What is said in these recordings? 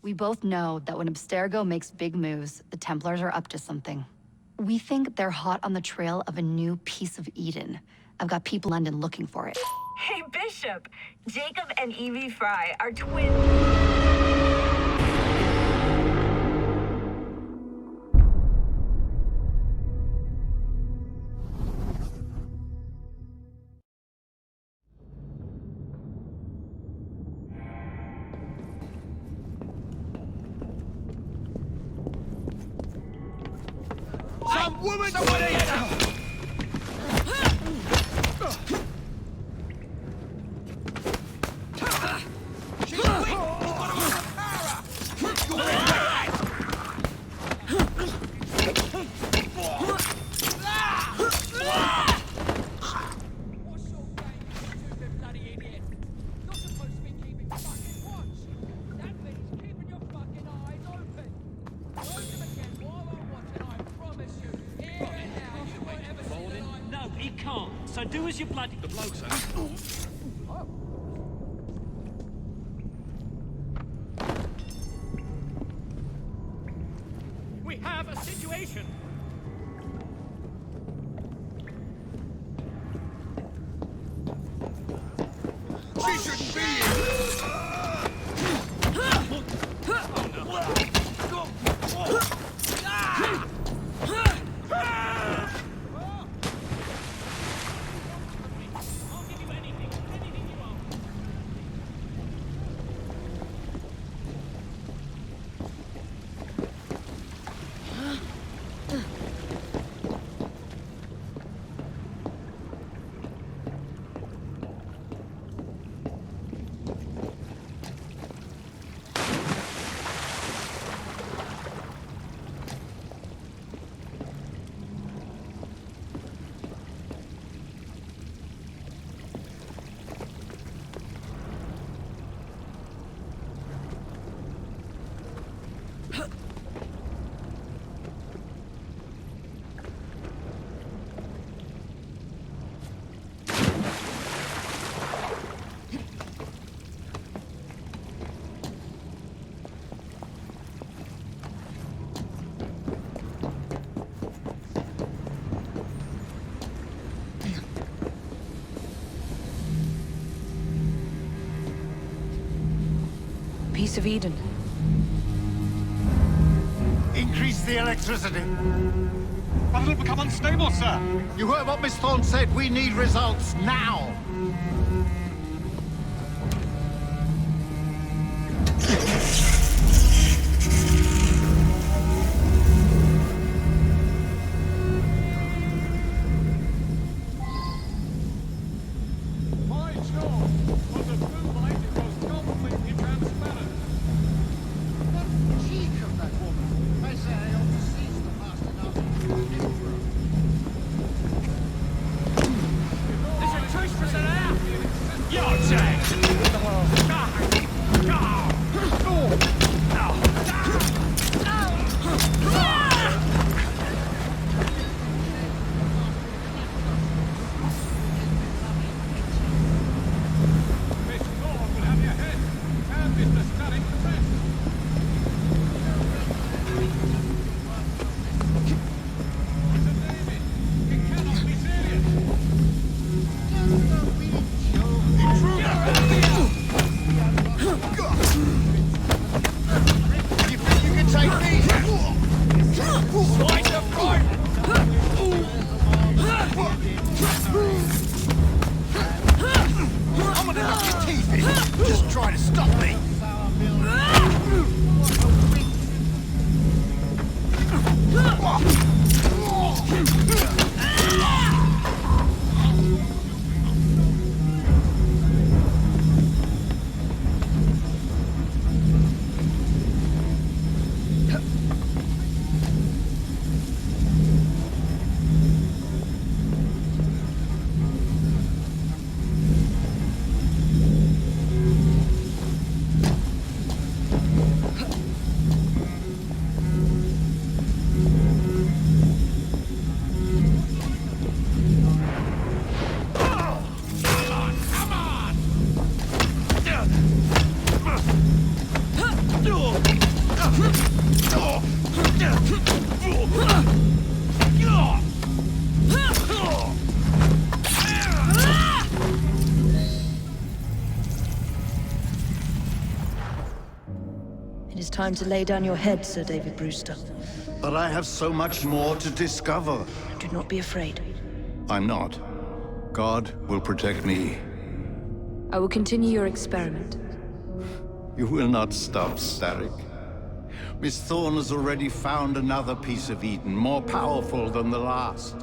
We both know that when Abstergo makes big moves, the Templars are up to something. We think they're hot on the trail of a new piece of Eden. I've got people in London looking for it. Hey, Bishop! Jacob and Evie Fry are twins. Some woman! Somebody get out! She's weak! What about the power? What's your game, you stupid bloody idiot? You're supposed to be keeping fucking watch. That means keeping your fucking eyes open. Use them again while I'm watching, I promise you. Here and now, you won't ever see the light. No, he can't. So do as you bloody... The bloke, sir. We have a situation. She shouldn't be here! I'll give you anything you want. Piece of Eden. Increase the electricity. But it'll become unstable, sir. You heard what Miss Thorne said. We need results now. My job was a blue light that goes completely transparent. What cheek of that woman. I say I ought to seize the bastard after you intro. There's a choice for that out. Your chance. Miss Thorne will have your head. And Mr. Stanning the test. Mr. David, it cannot be serious. You think you can take me? Slide the front! I'm gonna knock your teeth in. Just try to stop me. It is time to lay down your head, Sir David Brewster. But I have so much more to discover. Do not be afraid. I'm not. God will protect me. I will continue your experiment. You will not stop, Starrick. Miss Thorne has already found another piece of Eden, more powerful than the last.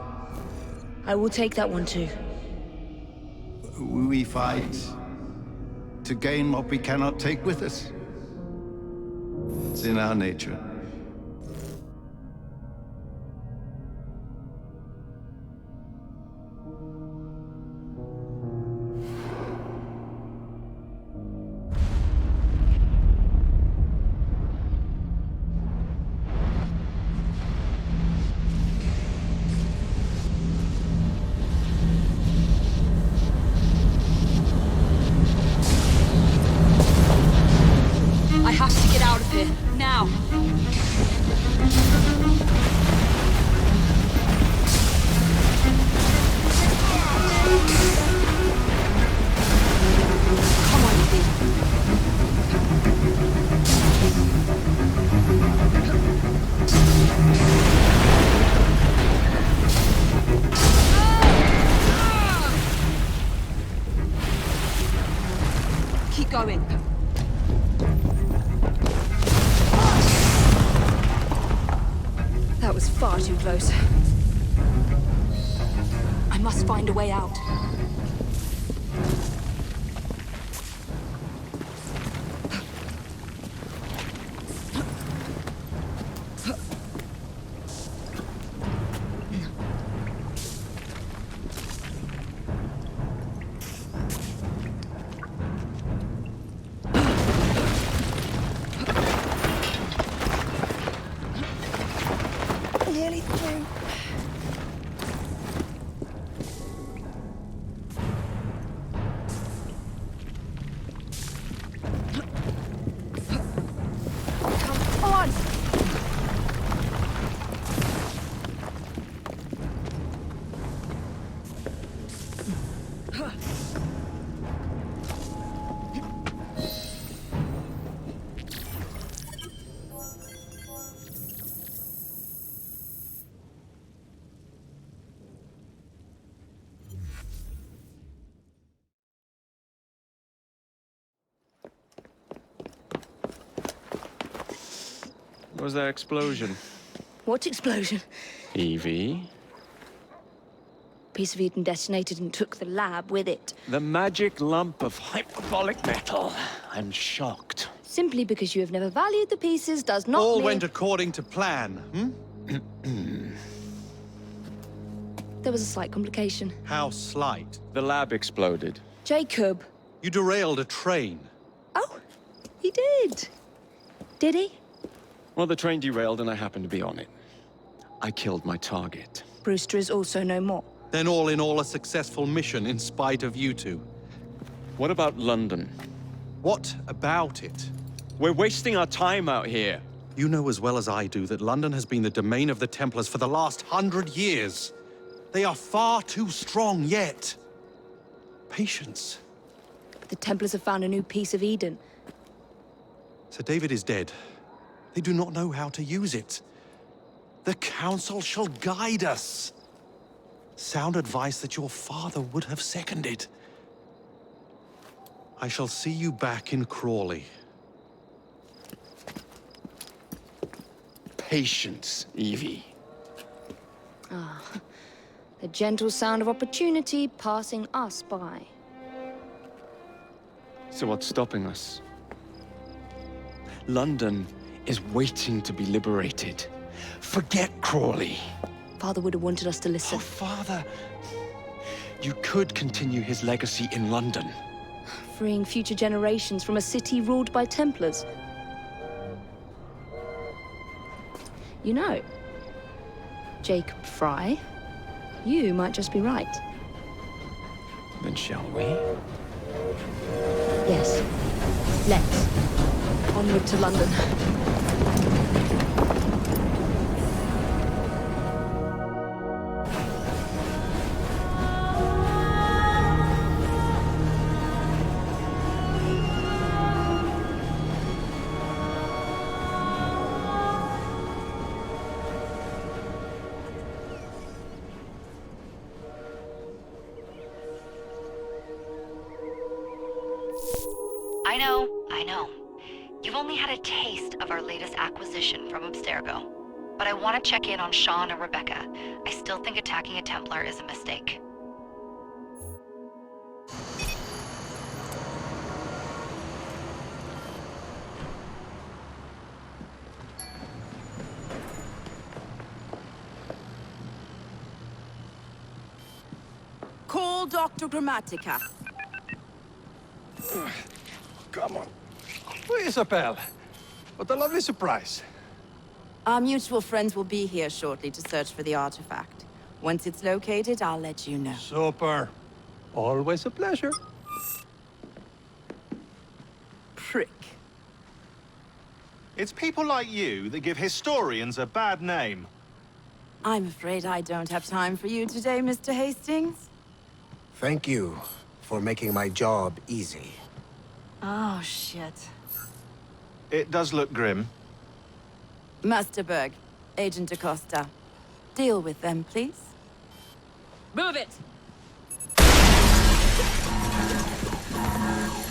I will take that one too. We fight to gain what we cannot take with us. It's in our nature. I have to get out of here, now! Come on, Evie. Keep going. That was far too close. I must find a way out. Nearly through. Come on! What was that explosion? What explosion? Evie? Piece of Eden detonated and took the lab with it. The magic lump of hyperbolic metal. I'm shocked. Simply because you have never valued the pieces does not All mean... went according to plan, There was a slight complication. How slight. The lab exploded. Jacob. You derailed a train. Oh, he did. Did he? Well, the train derailed and I happened to be on it. I killed my target. Brewster is also no more. Then all in all a successful mission in spite of you two. What about London? What about it? We're wasting our time out here. You know as well as I do that London has been the domain of the Templars for the last 100 years. They are far too strong yet. Patience. The Templars have found a new piece of Eden. Sir David is dead. They do not know how to use it. The Council shall guide us. Sound advice that your father would have seconded. I shall see you back in Crawley. Patience, Evie. The gentle sound of opportunity passing us by. So what's stopping us? London is waiting to be liberated. Forget Crawley. Father would have wanted us to listen. Oh, Father. You could continue his legacy in London. Freeing future generations from a city ruled by Templars. You know, Jacob Fry, you might just be right. Then shall we? Yes. Let's. Onward to London. I know. You've only had a taste of our latest acquisition from Abstergo. But I want to check in on Sean and Rebecca. I still think attacking a Templar is a mistake. Call Dr. Grammatica. Come on. Please, Appel. What a lovely surprise. Our mutual friends will be here shortly to search for the artifact. Once it's located, I'll let you know. Super. Always a pleasure. Prick. It's people like you that give historians a bad name. I'm afraid I don't have time for you today, Mr. Hastings. Thank you for making my job easy. Oh, shit. It does look grim. Masterberg, Agent Acosta. Deal with them, please. Move it!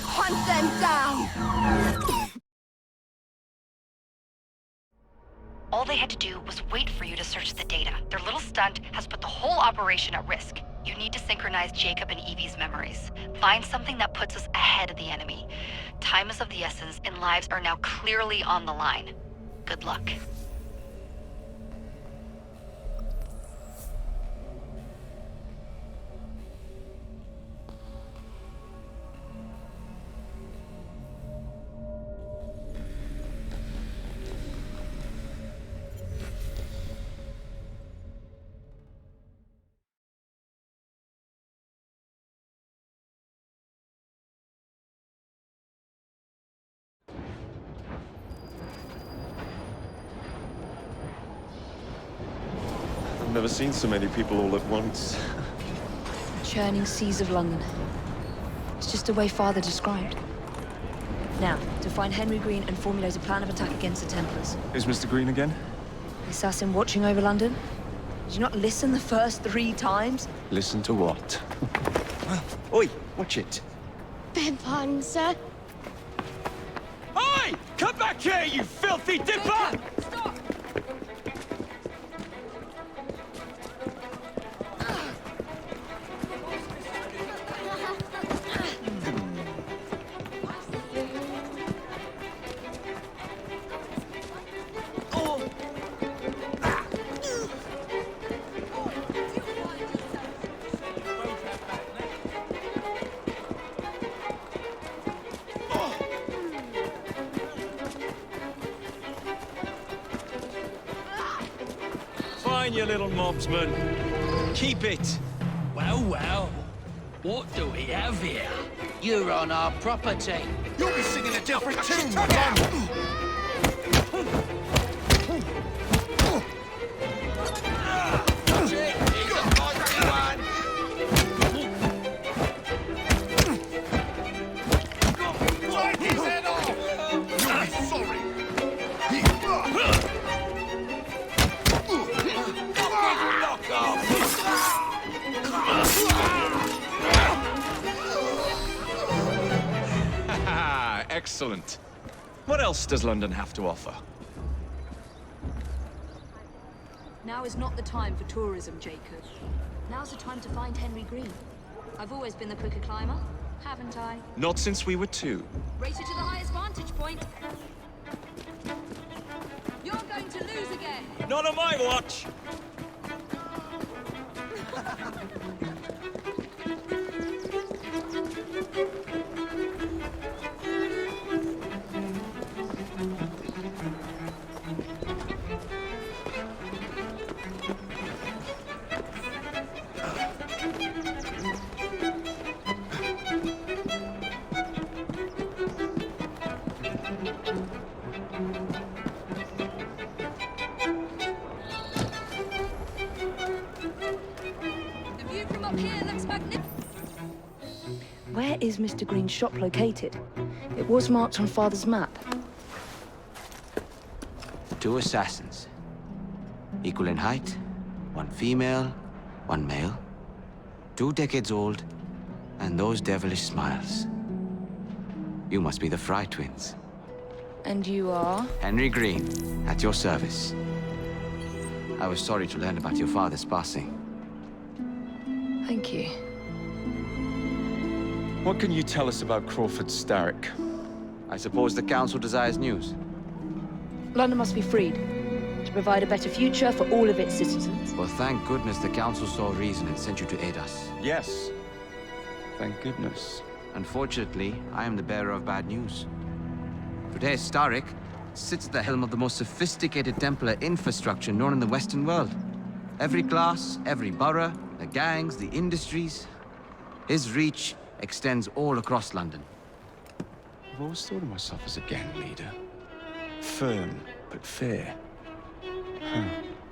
Hunt them down! All they had to do was wait for you to search the data. Their little stunt has put the whole operation at risk. You need to synchronize Jacob and Evie's memories. Find something that puts us ahead of the enemy. Time is of the essence, and lives are now clearly on the line. Good luck. I've never seen so many people all at once. Churning seas of London. It's just the way Father described. Now, to find Henry Green and formulate a plan of attack against the Templars. Is Mr. Green again? The assassin watching over London? Did you not listen the first 3 times? Listen to what? Oi, watch it. Beg pardon, sir. Oi! Come back here, you filthy dipper! Stop! Fine, you little mobsman. Keep it. Well, well. What do we have here? You're on our property. You'll be singing a different tune, Tom! Excellent. What else does London have to offer? Now is not the time for tourism, Jacob. Now's the time to find Henry Green. I've always been the quicker climber, haven't I? Not since we were 2. Race you to the highest vantage point. You're going to lose again. Not on my watch! The view from up here looks magnificent. Where is Mr. Green's shop located? It was marked on Father's map. 2 assassins. Equal in height, 1 female, 1 male. 2 decades old, and those devilish smiles. You must be the Fry twins. And you are? Henry Green, at your service. I was sorry to learn about your father's passing. Thank you. What can you tell us about Crawford Starrick? I suppose the Council desires news. London must be freed, to provide a better future for all of its citizens. Well, thank goodness the Council saw reason and sent you to aid us. Yes. Thank goodness. Unfortunately, I am the bearer of bad news. Today, Starrick sits at the helm of the most sophisticated Templar infrastructure known in the Western world. Every class, every borough, the gangs, the industries. His reach extends all across London. I've always thought of myself as a gang leader. Firm, but fair. Huh.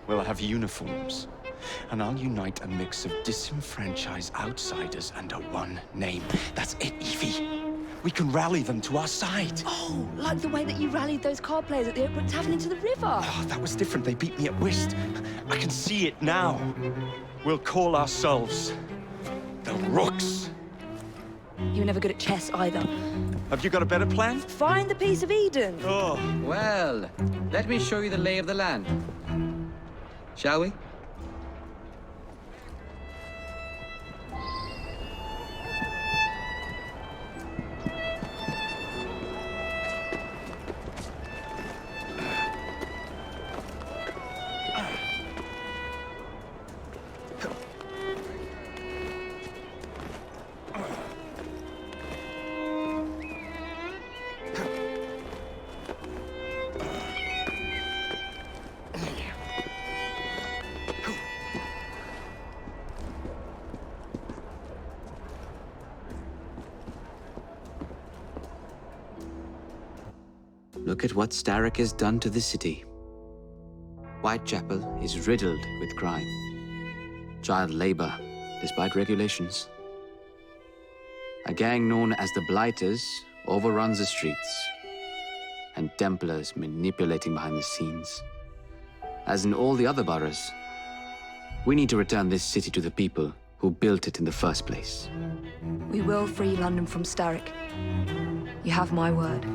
Well, I have uniforms. And I'll unite a mix of disenfranchised outsiders under one name. That's it, Evie. We can rally them to our side. Oh, like the way that you rallied those card players at the Oakbrook Tavern into the river. Oh, that was different. They beat me at whist. I can see it now. We'll call ourselves the Rooks. You were never good at chess either. Have you got a better plan? Find the piece of Eden. Oh. Well, let me show you the lay of the land. Shall we? Look at what Starrick has done to the city. Whitechapel is riddled with crime. Child labor, despite regulations. A gang known as the Blighters overruns the streets, and Templars manipulating behind the scenes. As in all the other boroughs, we need to return this city to the people who built it in the first place. We will free London from Starrick. You have my word.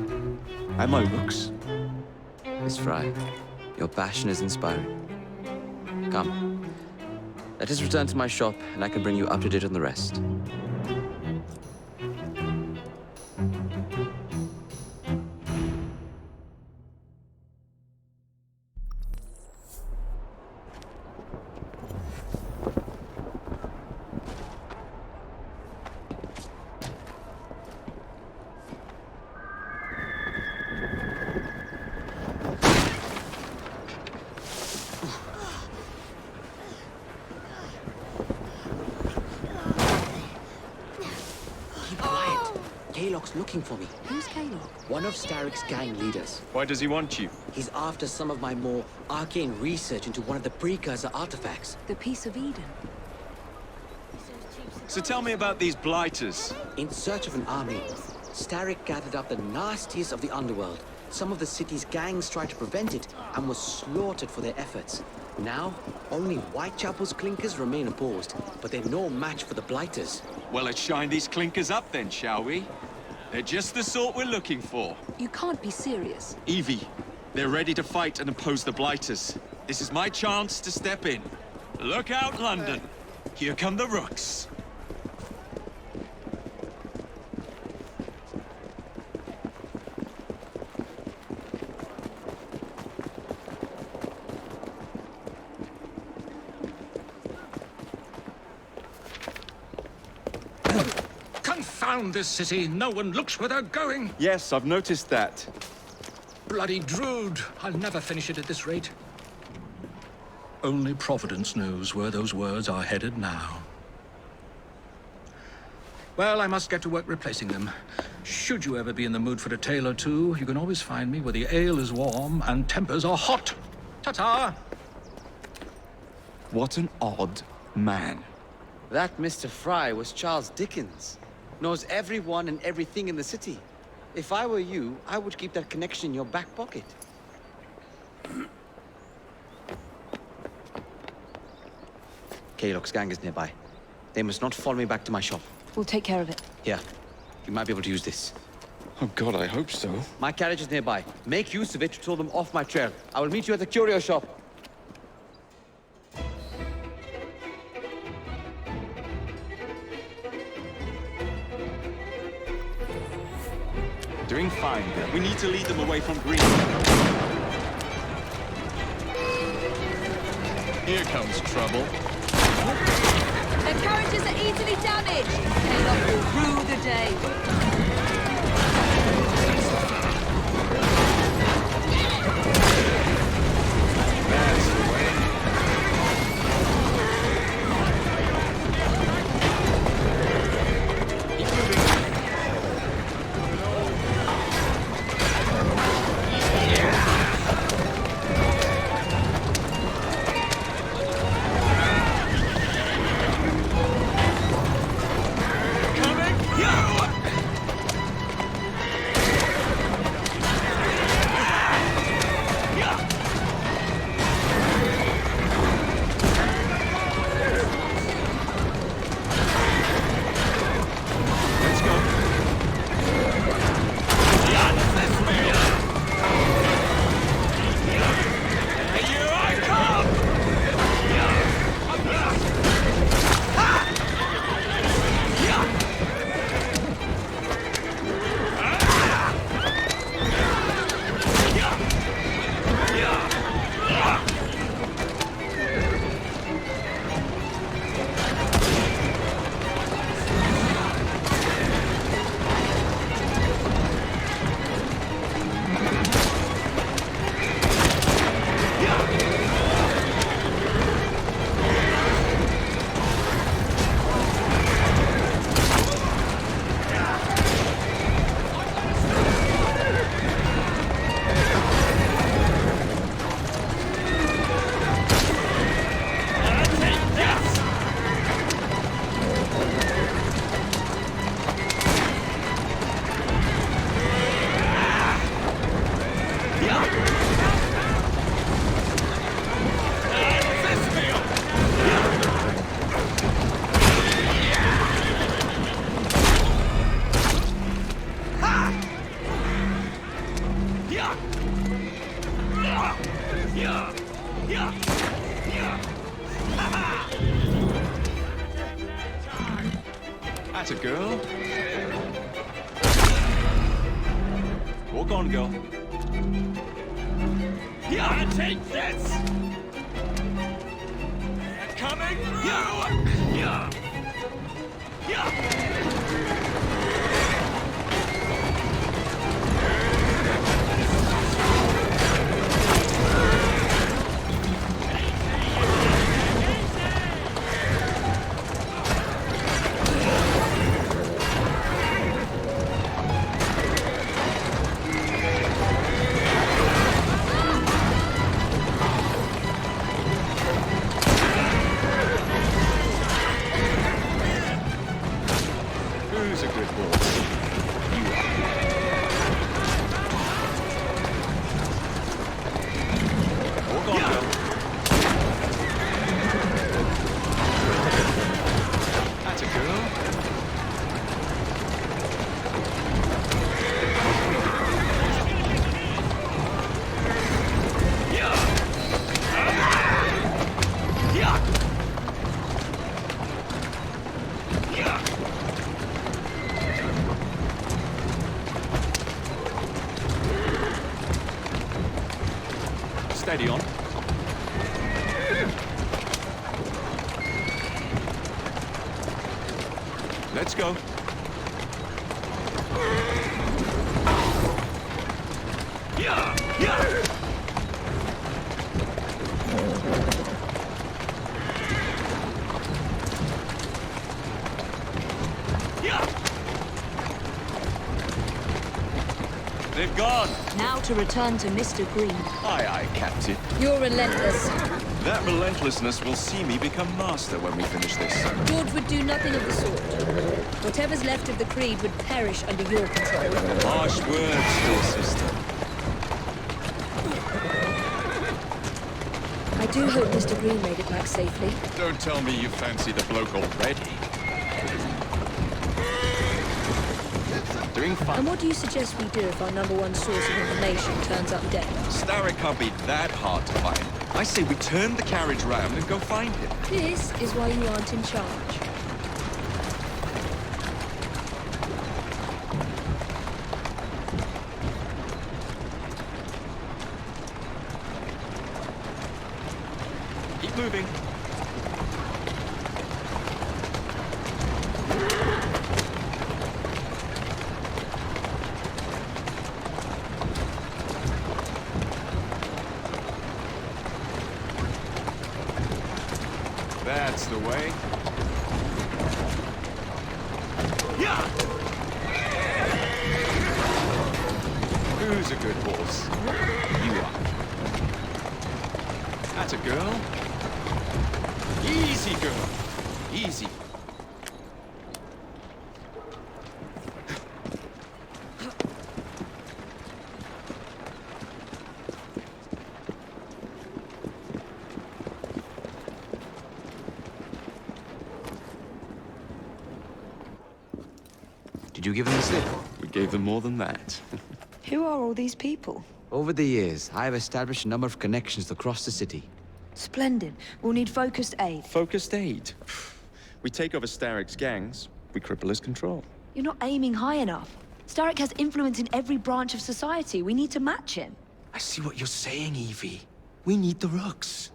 And my Rooks. Miss Fry, your passion is inspiring. Come, let us return to my shop, and I can bring you up to date on the rest. Looking for me. Who's Caleb? One of Starrick's gang leaders. Why does he want you? He's after some of my more arcane research into one of the precursor artifacts. The piece of Eden. So tell me about these Blighters. In search of an army, Starrick gathered up the nastiest of the underworld. Some of the city's gangs tried to prevent it and were slaughtered for their efforts. Now, only Whitechapel's clinkers remain opposed, but they're no match for the Blighters. Well, let's shine these clinkers up then, shall we? They're just the sort we're looking for. You can't be serious. Evie, they're ready to fight and oppose the Blighters. This is my chance to step in. Look out, London. Here come the Rooks. Confound this city! No one looks where they're going! Yes, I've noticed that. Bloody Drood! I'll never finish it at this rate. Only Providence knows where those words are headed now. Well, I must get to work replacing them. Should you ever be in the mood for a tale or two, you can always find me where the ale is warm and tempers are hot. Ta-ta! What an odd man. That Mr. Fry was Charles Dickens. Knows everyone and everything in the city. If I were you, I would keep that connection in your back pocket. Kaylock's gang is nearby. They must not follow me back to my shop. We'll take care of it. Here, you might be able to use this. Oh God, I hope so. My carriage is nearby. Make use of it to throw them off my trail. I will meet you at the curio shop. Doing fine. We need to lead them away from Green. Here comes trouble. Their carriages are easily damaged. They will rue the day. That's a girl. Walk on, girl. Yeah, take this! Coming through! Yeah! Who's a good horse? You are. Walk on, girl. That's a girl. Steady on. Let's go. They've gone. Now to return to Mr. Green. Aye, aye, Captain. You're relentless. That relentlessness will see me become master when we finish this. George would do nothing of the sort. Whatever's left of the Creed would perish under your control. Harsh words, dear sister. I do hope Mr. Green made it back safely. Don't tell me you fancy the bloke already. Doing moving fast. And what do you suggest we do if our #1 source of information turns up dead? Starrick can't be that hard to find. I say we turn the carriage round and go find him. This is why you aren't in charge. Keep moving. That's the way. Yeah! Who's a good horse? You are. That's a girl. Easy, girl. Easy. Did you give them the slip? We gave them more than that. Who are all these people? Over the years, I have established a number of connections across the city. Splendid. We'll need focused aid. Focused aid. We take over Starrick's gangs, we cripple his control. You're not aiming high enough. Starrick has influence in every branch of society. We need to match him. I see what you're saying, Evie. We need the Rooks.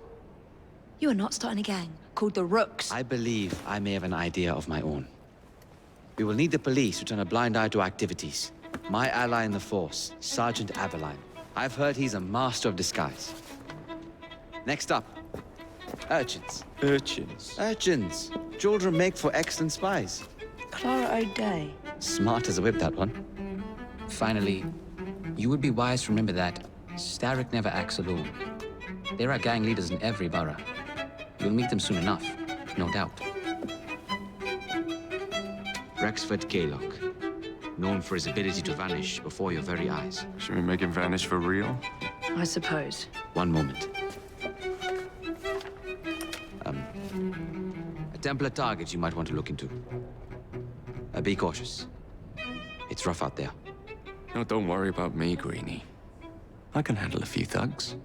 You are not starting a gang called the Rooks. I believe I may have an idea of my own. We will need the police to turn a blind eye to activities. My ally in the force, Sergeant Aberline. I've heard he's a master of disguise. Next up, urchins. Urchins? Urchins. Children make for excellent spies. Clara O'Day. Smart as a whip, that one. Finally, you would be wise to remember that Starrick never acts alone. There are gang leaders in every borough. You'll meet them soon enough, no doubt. Rexford Gaylock, known for his ability to vanish before your very eyes. Should we make him vanish for real? I suppose. One moment. A Templar target you might want to look into. Be cautious. It's rough out there. No, don't worry about me, Greenie. I can handle a few thugs.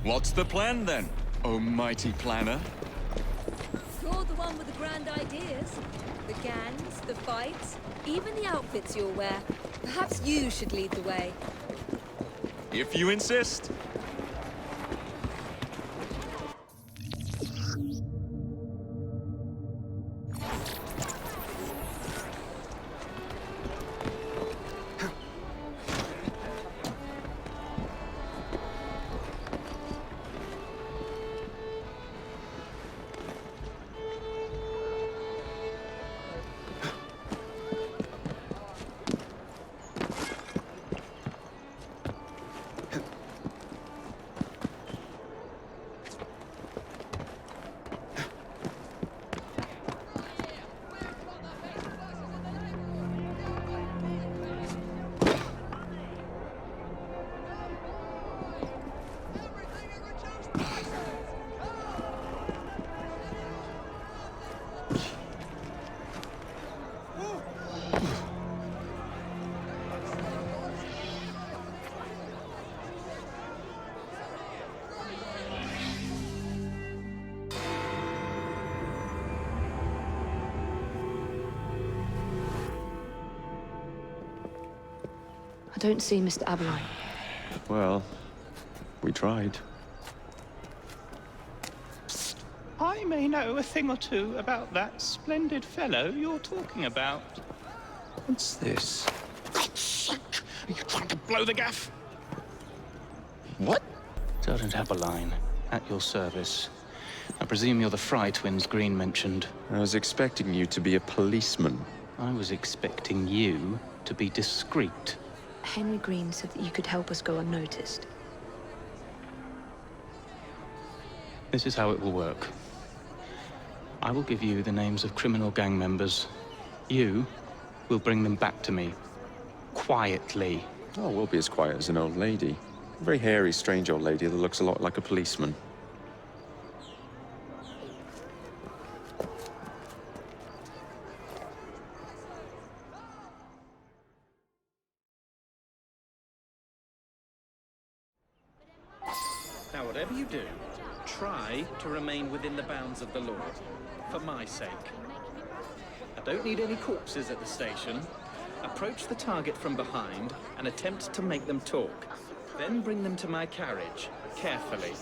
What's the plan, then, oh mighty planner? You're the one with the grand ideas. The gangs, the fights, even the outfits you'll wear. Perhaps you should lead the way. If you insist. I don't see Mr. Aberline. Well, we tried. I may know a thing or two about that splendid fellow you're talking about. What's this? God's sake! Are you trying to blow the gaff? What? Sergeant Aberline, at your service. I presume you're the Fry twins Green mentioned. I was expecting you to be a policeman. I was expecting you to be discreet. Henry Green said that you could help us go unnoticed. This is how it will work. I will give you the names of criminal gang members. You will bring them back to me. Quietly. Oh, we'll be as quiet as an old lady. A very hairy, strange old lady that looks a lot like a policeman. Now, whatever you do, try to remain within the bounds of the law, for my sake. I don't need any corpses at the station. Approach the target from behind and attempt to make them talk. Then bring them to my carriage, carefully.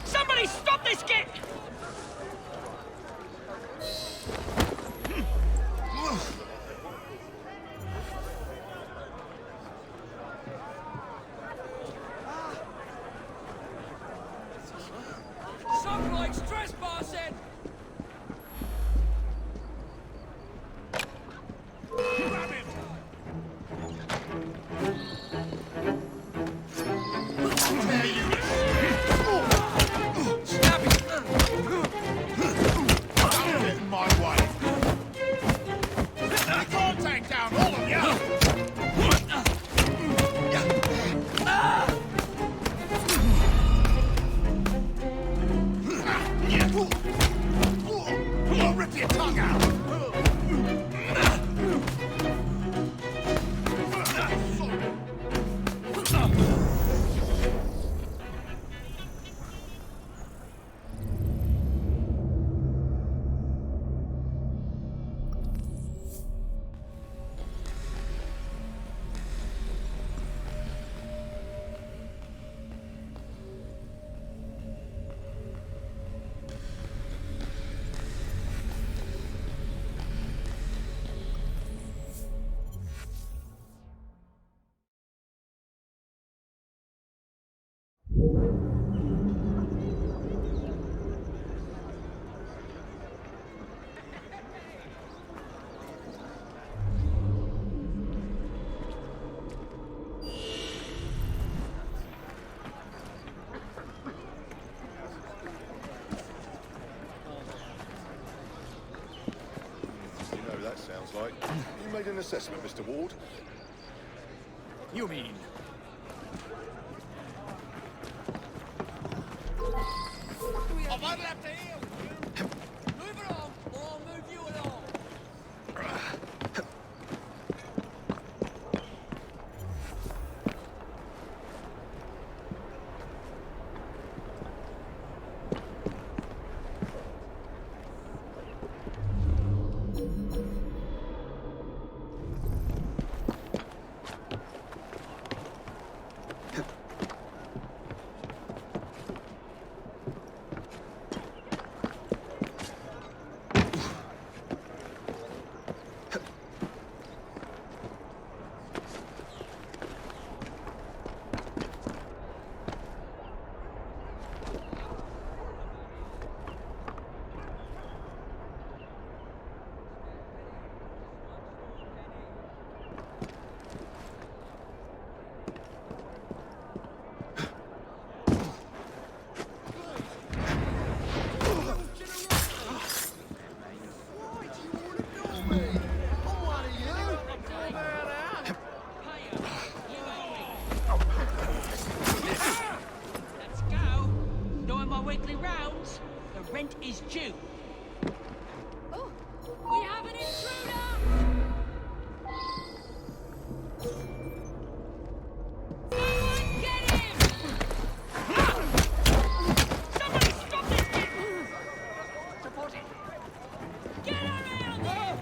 Somebody stop this kid! Someone's trespassing! Grab him! Stab him! Get my way. I can't take down all of you! I'll rip your tongue out! That sounds like. You made an assessment, Mr. Ward. You mean? I've had left to heal! Move it on, or I'll move you along! our weekly rounds, the rent is due. Oh, we have an intruder! Someone get him! Somebody stop this kid! Report it. Get around here! Oh.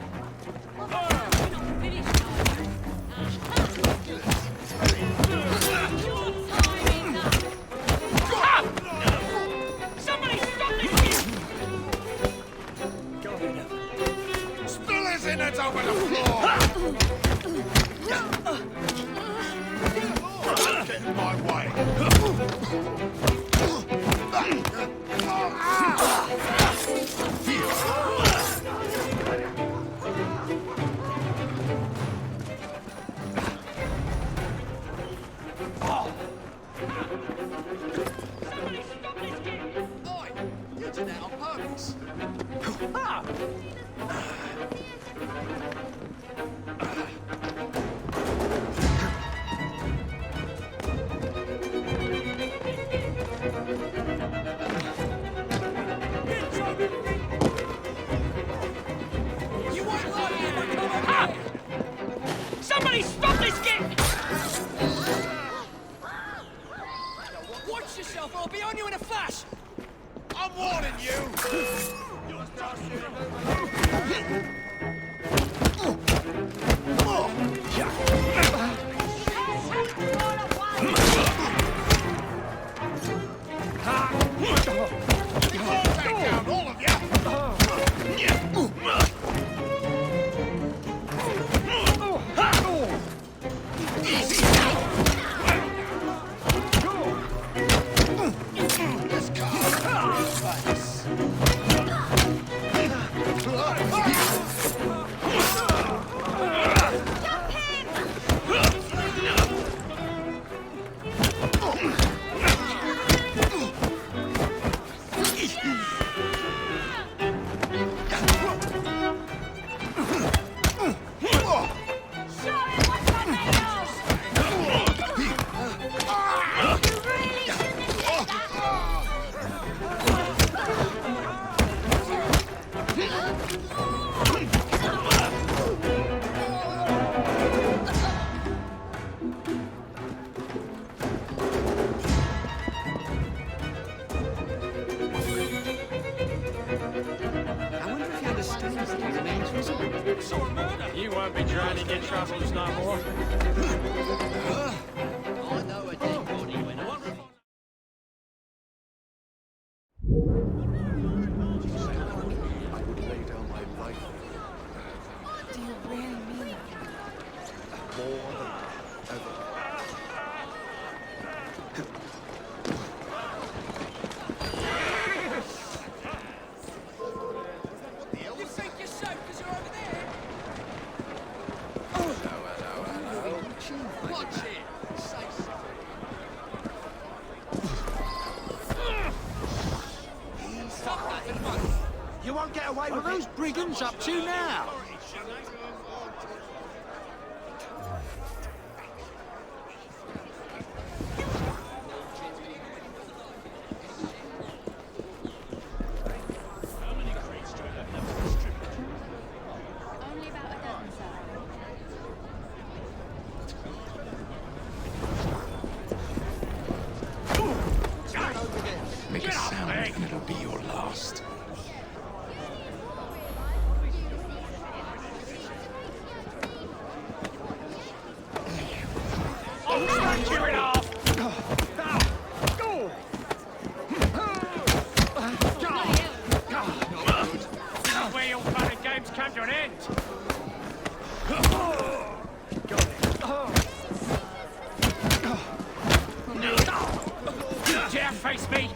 We're not finished, are we? Your time is up! Somebody stop this kid! Spill his innards over the floor! Don't get in my way! Oi! You did that on purpose! You won't lie here when come over here! Somebody stop this kid! Watch yourself, or I'll be on you in a flash! I'm warning you! Take down all of you! Easy now! This You won't be drowning in troubles no more. I know a dead body when I... I would lay down my life. Do you really mean that? More than ever. You think you're safe because you're over there? Watch it! Say so. Stop that at once! You won't get away with it. What are those brigands up to now? Only about a dozen, sir. Make a sound and it'll be your last. Cheer it off! Where your fun and games come to an end. Dare face me!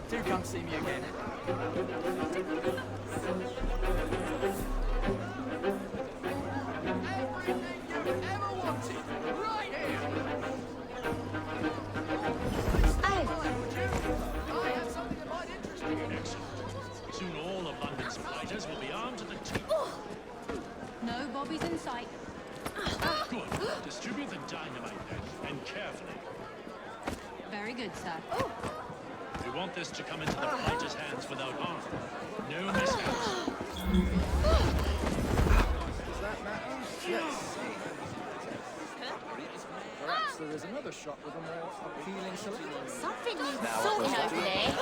Do come see me again. Everything you ever wanted, right here! Oh, Very good, sir. We want this to come into the fighter's hands without harm. No mishaps. Does that matter? Yes. Perhaps there is another shot with a more appealing selection. Something needs sorting over there.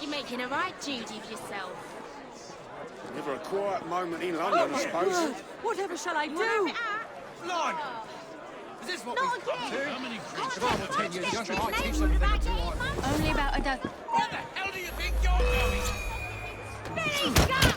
You're making a right Judy of yourself. Never a quiet moment in London, I suppose. Whatever shall I do? Blimey! Is this what we've come to? How many If I were 10 years younger, I'd teach something or two on. Only about a dozen. Where the hell do you think you're going? Billy, go!